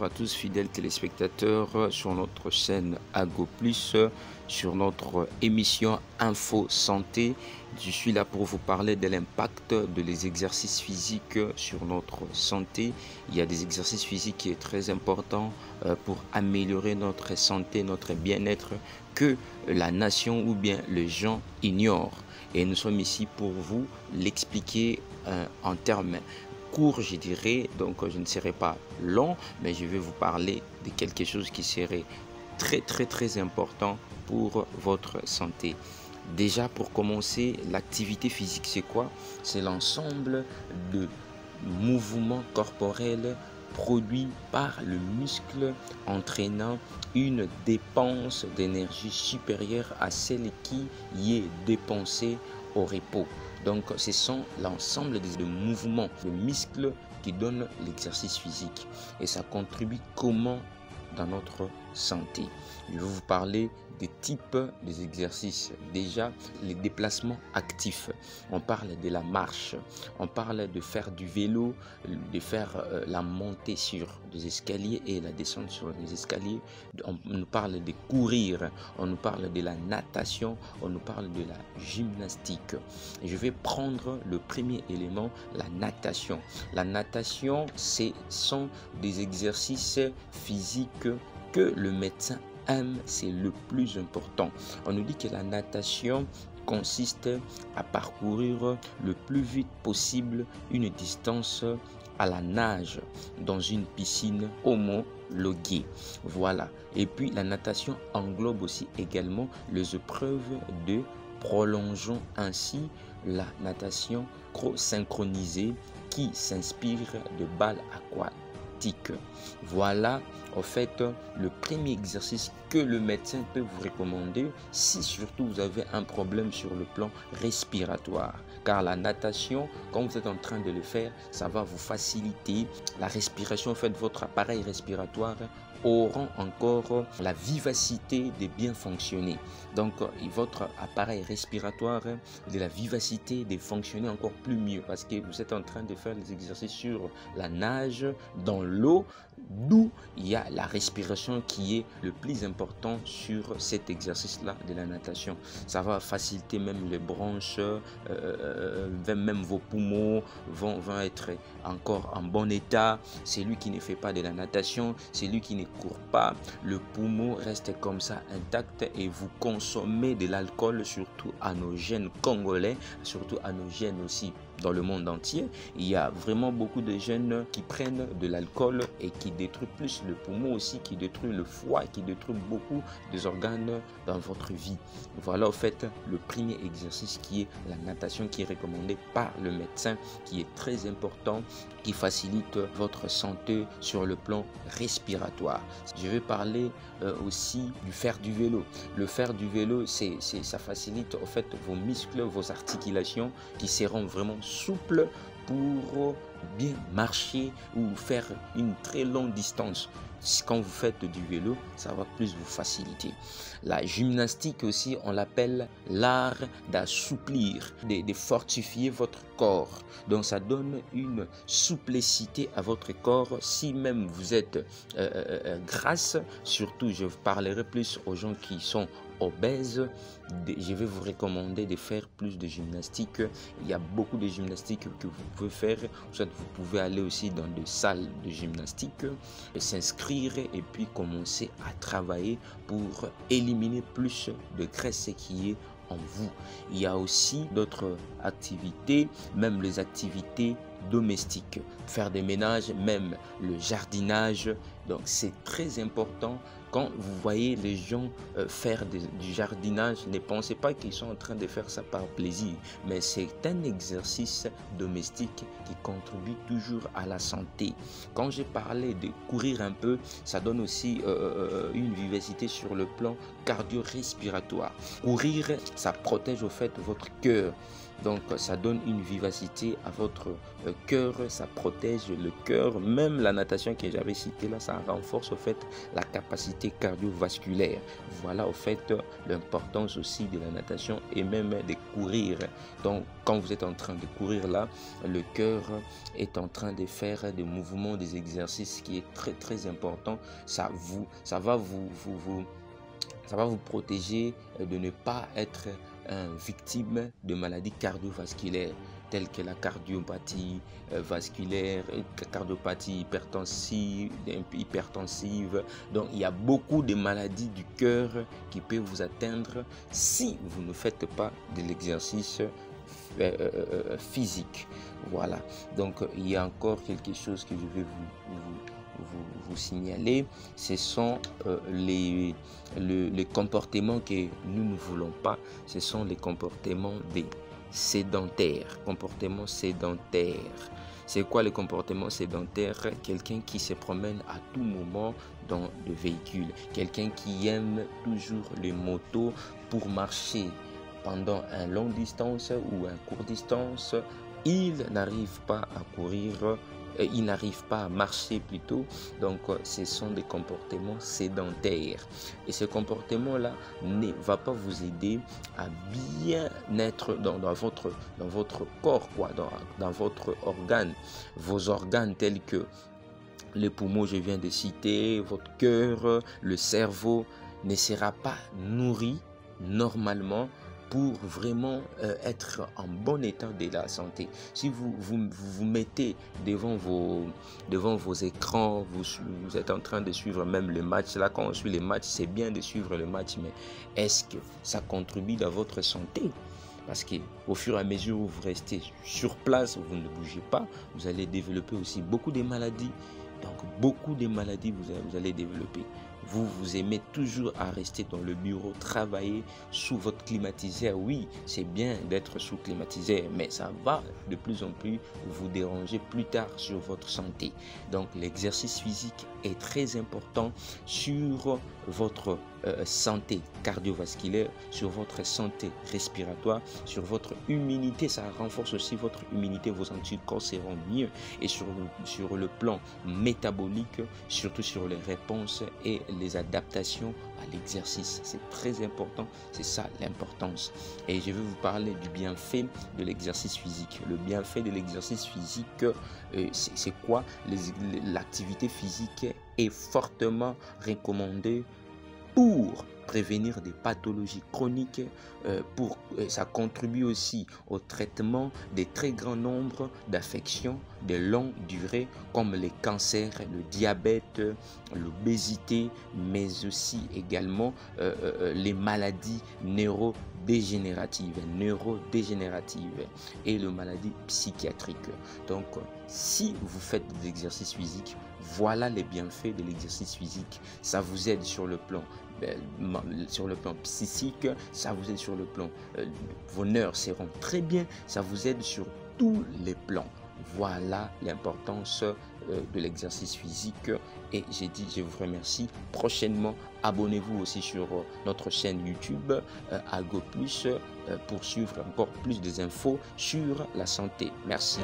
à tous fidèles téléspectateurs sur notre chaîne Ago Plus, sur notre émission Info Santé. Je suis là pour vous parler de l'impact des exercices physiques sur notre santé. Il y a des exercices physiques qui est très important pour améliorer notre santé, notre bien-être que la nation ou bien les gens ignorent. Et nous sommes ici pour vous l'expliquer en termes court, je dirais, donc je ne serai pas long, mais je vais vous parler de quelque chose qui serait très important pour votre santé. Déjà, pour commencer, l'activité physique, c'est quoi? C'est l'ensemble de mouvements corporels produits par le muscle, entraînant une dépense d'énergie supérieure à celle qui y est dépensée au repos. Donc, ce sont l'ensemble des mouvements de muscles qui donnent l'exercice physique. Et ça contribue comment dans notre santé? Je vais vous parler des types des exercices. Déjà, les déplacements actifs. On parle de la marche, on parle de faire du vélo, de faire la montée sur des escaliers et la descente sur les escaliers. On nous parle de courir, on nous parle de la natation, on nous parle de la gymnastique. Et je vais prendre le premier élément, la natation. La natation, ce sont des exercices physiques que le médecin aime, c'est le plus important. On nous dit que la natation consiste à parcourir le plus vite possible une distance à la nage dans une piscine homologuée. Voilà. Et puis la natation englobe aussi également les épreuves de prolongeant ainsi la natation synchronisée qui s'inspire de balles aquatiques. Voilà en fait le premier exercice que le médecin peut vous recommander si surtout vous avez un problème sur le plan respiratoire, car la natation, quand vous êtes en train de le faire, ça va vous faciliter la respiration. En fait, votre appareil respiratoire auront encore la vivacité de bien fonctionner. Donc, votre appareil respiratoire de la vivacité de fonctionner encore plus mieux parce que vous êtes en train de faire les exercices sur la nage dans l'eau, d'où il y a la respiration qui est le plus important sur cet exercice-là de la natation. Ça va faciliter même les bronches, même vos poumons vont être encore en bon état. Celui qui ne fait pas de la natation, celui qui ne court pas, le poumon reste comme ça intact et vous consommez de l'alcool, surtout à nos jeunes congolais, surtout à nos jeunes aussi dans le monde entier. Il y a vraiment beaucoup de jeunes qui prennent de l'alcool et qui détruisent plus le poumon aussi, qui détruisent le foie, qui détruisent beaucoup des organes dans votre vie. Voilà en fait le premier exercice qui est la natation, qui est recommandé par le médecin, qui est très important, qui facilite votre santé sur le plan respiratoire. Je vais parler aussi du faire du vélo. Le faire du vélo, ça facilite en fait vos muscles, vos articulations qui seront vraiment souples pour bien marcher ou faire une très longue distance. Quand vous faites du vélo, ça va plus vous faciliter. La gymnastique aussi, on l'appelle l'art d'assouplir, de fortifier votre corps. Donc ça donne une souplicité à votre corps. Si même vous êtes grasse, surtout je parlerai plus aux gens qui sont obèses, je vais vous recommander de faire plus de gymnastique. Il y a beaucoup de gymnastique que vous pouvez faire. Soit vous pouvez aller aussi dans des salles de gymnastique, s'inscrire et puis commencer à travailler pour éliminer plus de graisse qui est en vous. Il y a aussi d'autres activités, même les activités domestiques, faire des ménages, même le jardinage. Donc c'est très important. Quand vous voyez les gens faire du jardinage, ne pensez pas qu'ils sont en train de faire ça par plaisir, mais c'est un exercice domestique qui contribue toujours à la santé. Quand j'ai parlé de courir un peu, ça donne aussi une vivacité sur le plan cardio-respiratoire. Courir, ça protège au fait votre cœur. Donc ça donne une vivacité à votre cœur, ça protège le cœur. Même la natation que j'avais citée là, ça ça renforce au fait la capacité cardiovasculaire. Voilà au fait l'importance aussi de la natation et même de courir. Donc quand vous êtes en train de courir là, le cœur est en train de faire des mouvements, des exercices qui est très très important. Ça va vous protéger de ne pas être victime de maladies cardiovasculaires telles que la cardiopathie vasculaire, cardiopathie hypertensive. Donc il y a beaucoup de maladies du cœur qui peuvent vous atteindre si vous ne faites pas de l'exercice physique. Voilà, donc il y a encore quelque chose que je vais vous signaler. Ce sont les comportements que nous ne voulons pas. Ce sont les comportements des sédentaires. Comportements sédentaires. C'est quoi le comportement sédentaire? Quelqu'un qui se promène à tout moment dans le véhicule. Quelqu'un qui aime toujours les motos pour marcher pendant une longue distance ou une courte distance. Il n'arrive pas à courir, il n'arrive pas à marcher plutôt. Donc ce sont des comportements sédentaires. Et ce comportement-là ne va pas vous aider à bien être dans votre corps, quoi, dans votre organe. Vos organes tels que les poumons, je viens de citer, votre cœur, le cerveau ne sera pas nourri normalement pour vraiment être en bon état de la santé. Si vous mettez devant vos écrans, vous êtes en train de suivre même le match. Là, quand on suit les matchs, c'est bien de suivre le match, mais est-ce que ça contribue dans votre santé? Parce qu'au fur et à mesure où vous restez sur place, vous ne bougez pas, vous allez développer aussi beaucoup de maladies. Donc, beaucoup de maladies vous allez développer. Vous aimez toujours à rester dans le bureau, travailler sous votre climatiseur. Oui, c'est bien d'être sous climatiseur, mais ça va de plus en plus vous déranger plus tard sur votre santé. Donc, l'exercice physique est très important sur votre santé cardiovasculaire, sur votre santé respiratoire, sur votre immunité. Ça renforce aussi votre immunité, vos anticorps seront mieux. Et sur le plan métabolique, surtout sur les réponses et les adaptations à l'exercice. C'est très important, c'est ça l'importance. Et je vais vous parler du bienfait de l'exercice physique. Le bienfait de l'exercice physique, c'est quoi? L'activité physique est fortement recommandée pour prévenir des pathologies chroniques, ça contribue aussi au traitement des très grands nombres d'affections de longue durée comme les cancers, le diabète, l'obésité, mais aussi également les maladies neurodégénératives et les maladies psychiatriques. Donc, si vous faites des exercices physiques, voilà les bienfaits de l'exercice physique. Ça vous aide sur le plan psychique, ça vous aide sur le plan, vos nerfs seront très bien, ça vous aide sur tous les plans. Voilà l'importance de l'exercice physique. Et j'ai dit, je vous remercie. Prochainement, abonnez-vous aussi sur notre chaîne YouTube Algo Plus pour suivre encore plus des infos sur la santé. Merci.